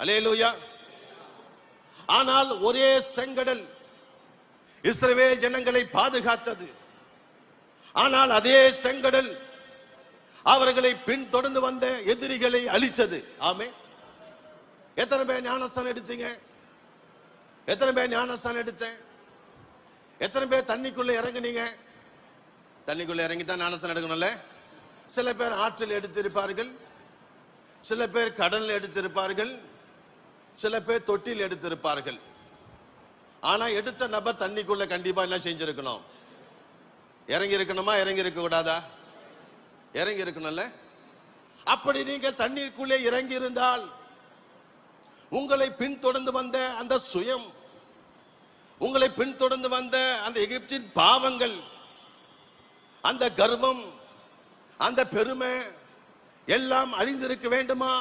அல்லேலூயா. ஆனால் ஒரே செங்கடல் இஸ்ரவேல் ஜனங்களை பாதுகாத்தது. ஆனால் அதே செங்கடல் அவர்களை பின்தொடர்ந்து வந்த எதிரிகளை அழிச்சது. ஆமே. எத்தனை பேர் ஞானஸ்தானம் எடுத்தீங்க? எத்தனை பேர் ஞானஸ்தானம் எடுத்தேன்? எத்தனை பேர் தண்ணிக்குள்ள இறங்குனீங்க? தண்ணிக்குள்ள இறங்கித்தான் ஞானஸ்தானம் எடுக்கணும்ல. சில பேர் ஆற்றில் எடுத்திருப்பார்கள், சில பேர் கடலில் எடுத்திருப்பார்கள், சில பேர் தொட்டில் எடுத்திருப்பார்கள். ஆனா எடுத்த நபர் தண்ணிக்குள்ள கண்டிப்பா என்ன செஞ்சிருக்கணும்? இறங்கி இருக்கணுமா? இறங்கி இருக்க கூடாதா? இறங்கி இருக்கணும்ல. அப்படி நீங்கள் தண்ணீருக்குள்ளே இறங்கி இருந்தால் உங்களை பின்தொடர்ந்து வந்த அந்த சுயம், உங்களை பின்தொடர்ந்து வந்த அந்த எகிப்தின் பாவங்கள், அந்த கர்வம், அந்த பெருமை எல்லாம் அழிந்திருக்க வேண்டுமா?